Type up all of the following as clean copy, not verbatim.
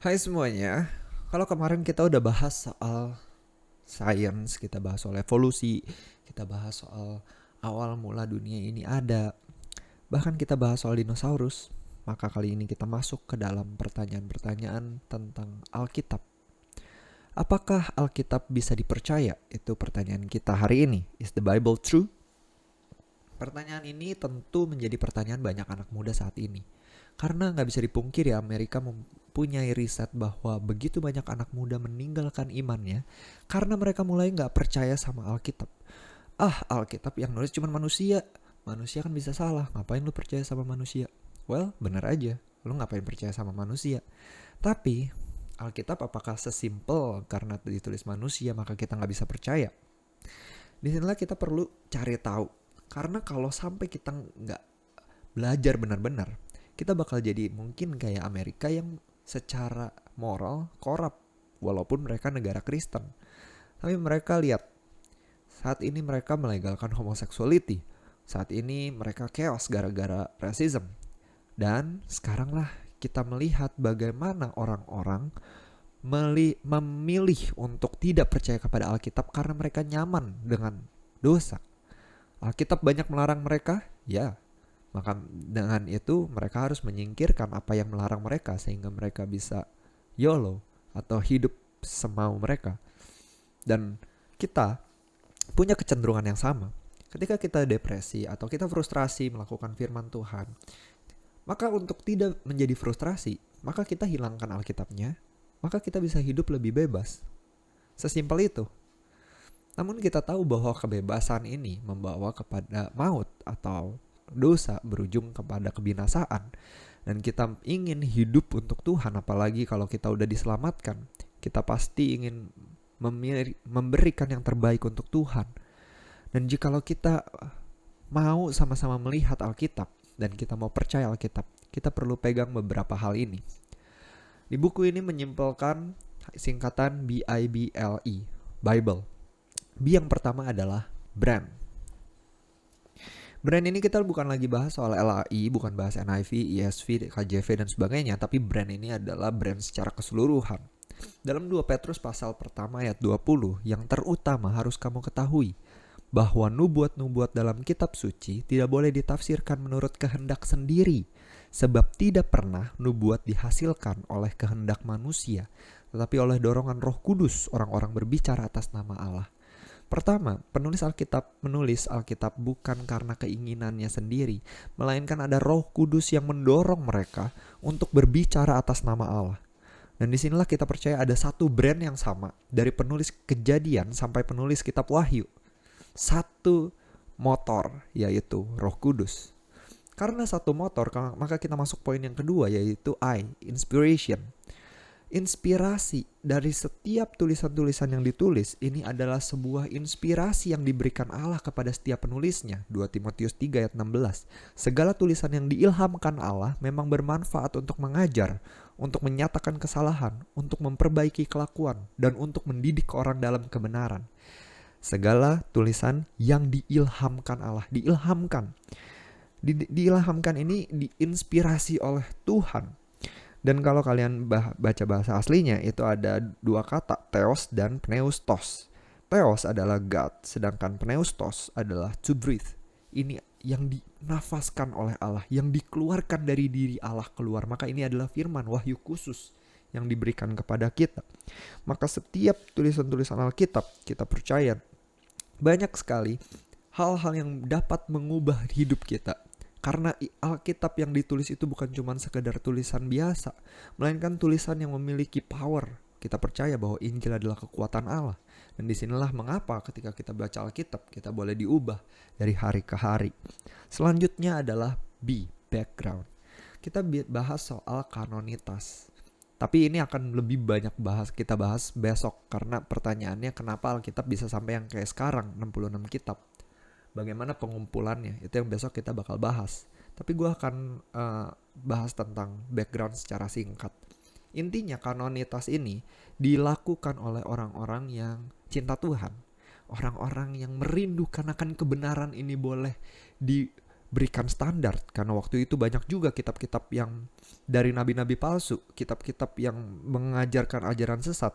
Hai semuanya, kalau kemarin kita udah bahas soal science, kita bahas soal evolusi, kita bahas soal awal mula dunia ini ada, bahkan kita bahas soal dinosaurus. Maka kali ini kita masuk ke dalam pertanyaan-pertanyaan tentang Alkitab. Apakah Alkitab bisa dipercaya? Itu pertanyaan kita hari ini. Is the Bible true? Pertanyaan ini tentu menjadi pertanyaan banyak anak muda saat ini. Karena nggak bisa dipungkiri Amerika mempunyai riset bahwa begitu banyak anak muda meninggalkan imannya karena mereka mulai nggak percaya sama Alkitab. Alkitab yang nulis cuma manusia. Manusia kan bisa salah, ngapain lu percaya sama manusia? Well, bener aja, lu ngapain percaya sama manusia? Tapi, Alkitab apakah sesimpel karena ditulis manusia maka kita nggak bisa percaya? Disinilah kita perlu cari tahu. Karena kalau sampai kita nggak belajar benar-benar, kita bakal jadi mungkin kayak Amerika yang secara moral korup, walaupun mereka negara Kristen. Tapi mereka lihat, saat ini mereka melegalkan homosexuality. Saat ini mereka chaos gara-gara racism. Dan sekaranglah kita melihat bagaimana orang-orang memilih untuk tidak percaya kepada Alkitab karena mereka nyaman dengan dosa. Alkitab banyak melarang mereka, ya. Maka dengan itu mereka harus menyingkirkan apa yang melarang mereka sehingga mereka bisa YOLO atau hidup semau mereka. Dan kita punya kecenderungan yang sama. Ketika kita depresi atau kita frustrasi melakukan firman Tuhan, maka untuk tidak menjadi frustrasi, maka kita hilangkan Alkitabnya, maka kita bisa hidup lebih bebas. Sesimpel itu. Namun kita tahu bahwa kebebasan ini membawa kepada maut atau dosa berujung kepada kebinasaan. Dan kita ingin hidup untuk Tuhan, apalagi kalau kita udah diselamatkan. Kita pasti ingin memberikan yang terbaik untuk Tuhan. Dan jikalau kita mau sama-sama melihat Alkitab dan kita mau percaya Alkitab, kita perlu pegang beberapa hal ini. Di buku ini menyimpulkan singkatan BIBLE, Bible. B yang pertama adalah brand. Brand ini kita bukan lagi bahas soal LAI, bukan bahas NIV, ESV, KJV dan sebagainya, tapi brand ini adalah brand secara keseluruhan. Dalam 2 Petrus pasal pertama ayat 20, yang terutama harus kamu ketahui, bahwa nubuat-nubuat dalam kitab suci tidak boleh ditafsirkan menurut kehendak sendiri, sebab tidak pernah nubuat dihasilkan oleh kehendak manusia, tetapi oleh dorongan Roh Kudus orang-orang berbicara atas nama Allah. Pertama, penulis Alkitab menulis Alkitab bukan karena keinginannya sendiri, melainkan ada Roh Kudus yang mendorong mereka untuk berbicara atas nama Allah. Dan disinilah kita percaya ada satu brand yang sama, dari penulis Kejadian sampai penulis kitab Wahyu. Satu motor, yaitu Roh Kudus. Karena satu motor, maka kita masuk poin yang kedua, yaitu I, inspiration. Inspirasi dari setiap tulisan-tulisan yang ditulis ini adalah sebuah inspirasi yang diberikan Allah kepada setiap penulisnya. 2 Timotius 3 ayat 16. Segala tulisan yang diilhamkan Allah memang bermanfaat untuk mengajar, untuk menyatakan kesalahan, untuk memperbaiki kelakuan, dan untuk mendidik orang dalam kebenaran. Segala tulisan yang diilhamkan Allah, diilhamkan. Diilhamkan ini diinspirasi oleh Tuhan. Dan kalau kalian baca bahasa aslinya, itu ada 2 kata, theos dan pneustos. Theos adalah God, sedangkan pneustos adalah to breathe. Ini yang dinafaskan oleh Allah, yang dikeluarkan dari diri Allah keluar. Maka ini adalah firman, wahyu khusus yang diberikan kepada kita. Maka setiap tulisan-tulisan Alkitab, kita percaya banyak sekali hal-hal yang dapat mengubah hidup kita. Karena Alkitab yang ditulis itu bukan cuma sekedar tulisan biasa, melainkan tulisan yang memiliki power. Kita percaya bahwa Injil adalah kekuatan Allah. Dan disinilah mengapa ketika kita baca Alkitab, kita boleh diubah dari hari ke hari. Selanjutnya adalah B, background. Kita bahas soal kanonitas. Tapi ini akan lebih banyak kita bahas besok. Karena pertanyaannya kenapa Alkitab bisa sampai yang kayak sekarang, 66 kitab. Bagaimana pengumpulannya, itu yang besok kita bakal bahas. Tapi gue akan bahas tentang background secara singkat. Intinya kanonitas ini dilakukan oleh orang-orang yang cinta Tuhan. Orang-orang yang merindukan akan kebenaran ini boleh berikan standar, karena waktu itu banyak juga kitab-kitab yang dari nabi-nabi palsu, kitab-kitab yang mengajarkan ajaran sesat.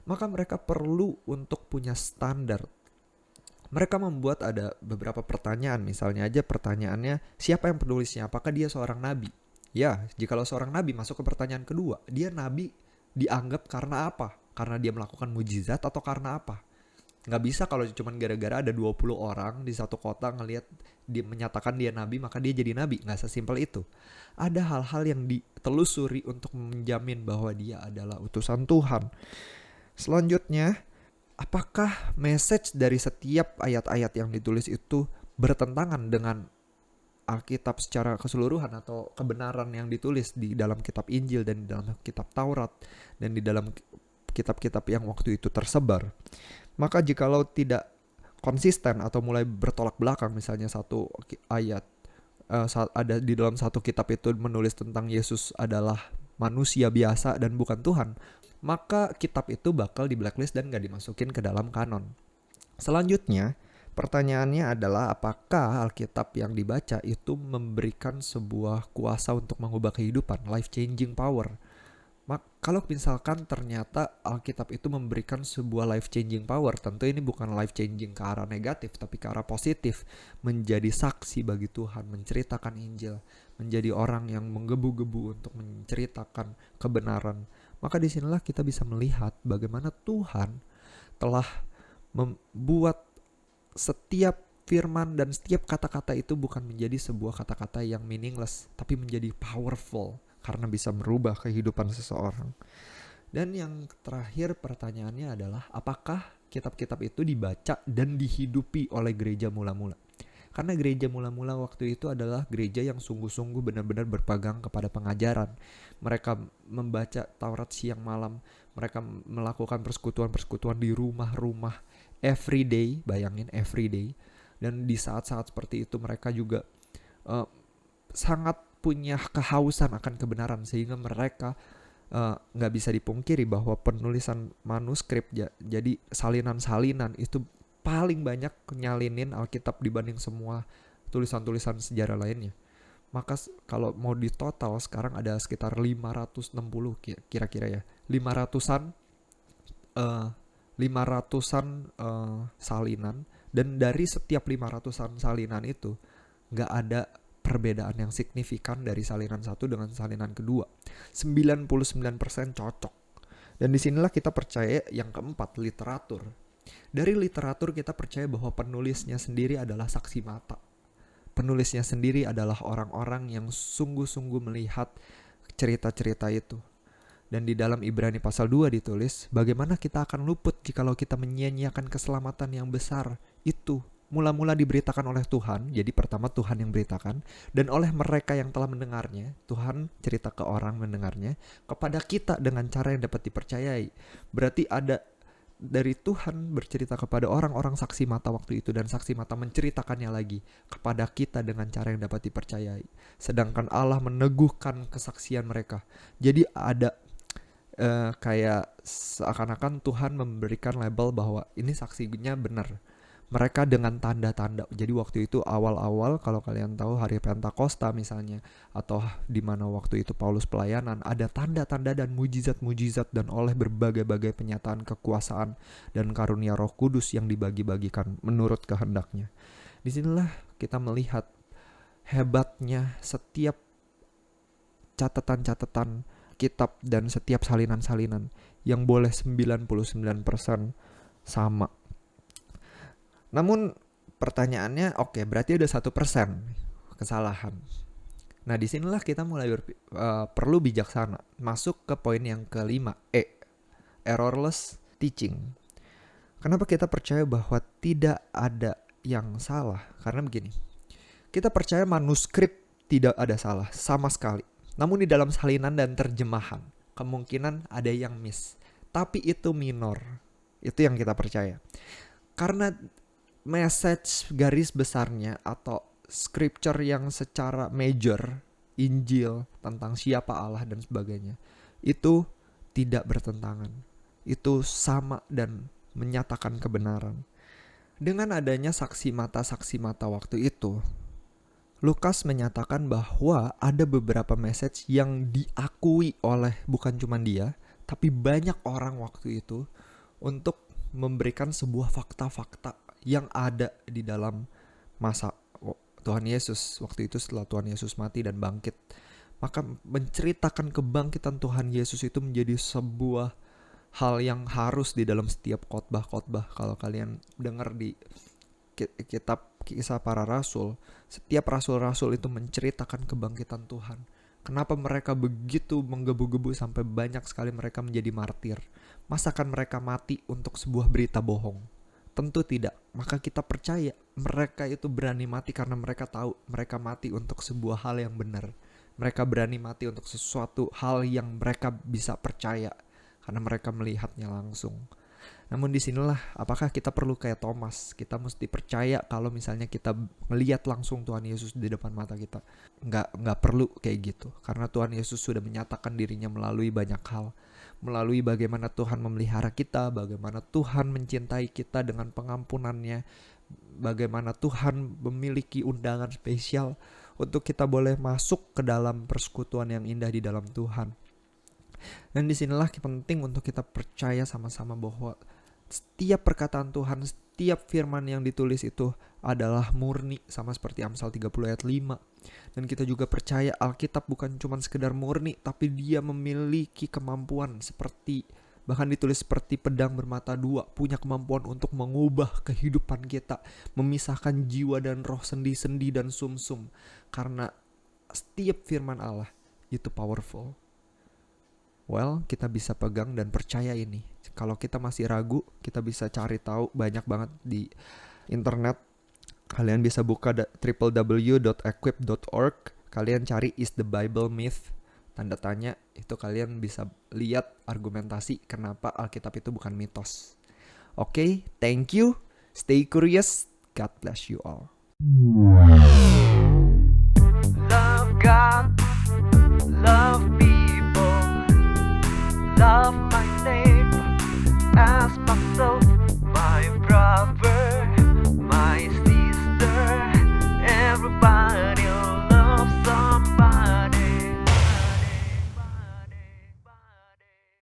Maka mereka perlu untuk punya standar. Mereka membuat ada beberapa pertanyaan, misalnya aja pertanyaannya, siapa yang penulisnya? Apakah dia seorang nabi? Ya, jikalau seorang nabi, masuk ke pertanyaan kedua, dia nabi dianggap karena apa? Karena dia melakukan mujizat atau karena apa? Nggak bisa kalau cuma gara-gara ada 20 orang di satu kota ngelihat dia menyatakan dia nabi maka dia jadi nabi. Nggak sesimpel itu. Ada hal-hal yang ditelusuri untuk menjamin bahwa dia adalah utusan Tuhan. Selanjutnya, apakah message dari setiap ayat-ayat yang ditulis itu bertentangan dengan Alkitab secara keseluruhan atau kebenaran yang ditulis di dalam kitab Injil dan di dalam kitab Taurat dan di dalam kitab-kitab yang waktu itu tersebar? Maka jikalau tidak konsisten atau mulai bertolak belakang, misalnya satu ayat ada di dalam satu kitab itu menulis tentang Yesus adalah manusia biasa dan bukan Tuhan, maka kitab itu bakal di blacklist dan gak dimasukin ke dalam kanon. Selanjutnya, pertanyaannya adalah apakah Alkitab yang dibaca itu memberikan sebuah kuasa untuk mengubah kehidupan, life changing power. Kalau misalkan ternyata Alkitab itu memberikan sebuah life changing power, tentu ini bukan life changing ke arah negatif, tapi ke arah positif. Menjadi saksi bagi Tuhan, menceritakan Injil, menjadi orang yang menggebu-gebu untuk menceritakan kebenaran. Maka disinilah kita bisa melihat bagaimana Tuhan telah membuat setiap firman dan setiap kata-kata itu bukan menjadi sebuah kata-kata yang meaningless, tapi menjadi powerful karena bisa merubah kehidupan seseorang. Dan yang terakhir pertanyaannya adalah apakah kitab-kitab itu dibaca dan dihidupi oleh gereja mula-mula? Karena gereja mula-mula waktu itu adalah gereja yang sungguh-sungguh benar-benar berpegang kepada pengajaran. Mereka membaca Taurat siang malam, mereka melakukan persekutuan-persekutuan di rumah-rumah every day, bayangin every day. Dan di saat-saat seperti itu mereka juga sangat punya kehausan akan kebenaran, sehingga mereka nggak bisa dipungkiri bahwa penulisan manuskrip jadi salinan-salinan itu paling banyak nyalinin Alkitab dibanding semua tulisan-tulisan sejarah lainnya. Maka kalau mau di total sekarang ada sekitar 560 kira-kira ya, 500-an 500-an salinan, dan dari setiap 500-an salinan itu nggak ada perbedaan yang signifikan dari salinan satu dengan salinan kedua. 99% cocok. Dan disinilah kita percaya yang keempat, literatur. Dari literatur kita percaya bahwa penulisnya sendiri adalah saksi mata. Penulisnya sendiri adalah orang-orang yang sungguh-sungguh melihat cerita-cerita itu. Dan di dalam Ibrani pasal 2 ditulis, bagaimana kita akan luput jikalau kita menyia-nyiakan keselamatan yang besar itu mula-mula diberitakan oleh Tuhan. Jadi pertama Tuhan yang beritakan, dan oleh mereka yang telah mendengarnya. Tuhan cerita ke orang mendengarnya, kepada kita dengan cara yang dapat dipercayai. Berarti ada dari Tuhan bercerita kepada orang-orang saksi mata waktu itu, dan saksi mata menceritakannya lagi kepada kita dengan cara yang dapat dipercayai. Sedangkan Allah meneguhkan kesaksian mereka. Jadi ada kayak seakan-akan Tuhan memberikan label bahwa ini saksinya benar. Mereka dengan tanda-tanda. Jadi waktu itu awal-awal, kalau kalian tahu hari Pentakosta misalnya, atau di mana waktu itu Paulus pelayanan, ada tanda-tanda dan mujizat-mujizat dan oleh berbagai-bagai penyataan kekuasaan dan karunia Roh Kudus yang dibagi-bagikan menurut kehendaknya. Disinilah kita melihat hebatnya setiap catatan-catatan kitab dan setiap salinan-salinan yang boleh 99% sama. Namun pertanyaannya, oke, berarti ada 1% kesalahan. Nah disinilah kita mulai perlu bijaksana. Masuk ke poin yang kelima, errorless teaching. Kenapa kita percaya bahwa tidak ada yang salah? Karena begini, kita percaya manuskrip tidak ada salah sama sekali. Namun di dalam salinan dan terjemahan kemungkinan ada yang miss, tapi itu minor. Itu yang kita percaya. Karena message garis besarnya atau scripture yang secara major, Injil tentang siapa Allah dan sebagainya, itu tidak bertentangan. Itu sama dan menyatakan kebenaran. Dengan adanya saksi mata waktu itu, Lukas menyatakan bahwa ada beberapa message yang diakui oleh bukan cuma dia, tapi banyak orang waktu itu untuk memberikan sebuah fakta-fakta yang ada di dalam masa Tuhan Yesus. Waktu itu setelah Tuhan Yesus mati dan bangkit, maka menceritakan kebangkitan Tuhan Yesus itu menjadi sebuah hal yang harus di dalam setiap khotbah-khotbah. Kalau kalian dengar di kitab Kisah Para Rasul, setiap rasul-rasul itu menceritakan kebangkitan Tuhan. Kenapa mereka begitu menggebu-gebu sampai banyak sekali mereka menjadi martir? Masakan mereka mati untuk sebuah berita bohong? Tentu tidak. Maka kita percaya mereka itu berani mati karena mereka tahu mereka mati untuk sebuah hal yang benar. Mereka berani mati untuk sesuatu hal yang mereka bisa percaya karena mereka melihatnya langsung. Namun disinilah apakah kita perlu kayak Thomas, kita mesti percaya kalau misalnya kita melihat langsung Tuhan Yesus di depan mata kita. Nggak perlu kayak gitu, karena Tuhan Yesus sudah menyatakan dirinya melalui banyak hal, melalui bagaimana Tuhan memelihara kita, bagaimana Tuhan mencintai kita dengan pengampunannya, bagaimana Tuhan memiliki undangan spesial untuk kita boleh masuk ke dalam persekutuan yang indah di dalam Tuhan. Dan disinilah penting untuk kita percaya sama-sama bahwa setiap perkataan Tuhan, setiap firman yang ditulis itu adalah murni, sama seperti Amsal 30 ayat 5. Dan kita juga percaya Alkitab bukan cuma sekedar murni, tapi dia memiliki kemampuan seperti, bahkan ditulis seperti pedang bermata dua, punya kemampuan untuk mengubah kehidupan kita, memisahkan jiwa dan roh, sendi-sendi dan sumsum. Karena setiap firman Allah itu powerful. Well, kita bisa pegang dan percaya ini. Kalau kita masih ragu, kita bisa cari tahu banyak banget di internet. Kalian bisa buka www.equip.org. Kalian cari Is the Bible Myth? Tanda tanya, itu kalian bisa lihat argumentasi kenapa Alkitab itu bukan mitos. Oke, thank you. Stay curious. God bless you all.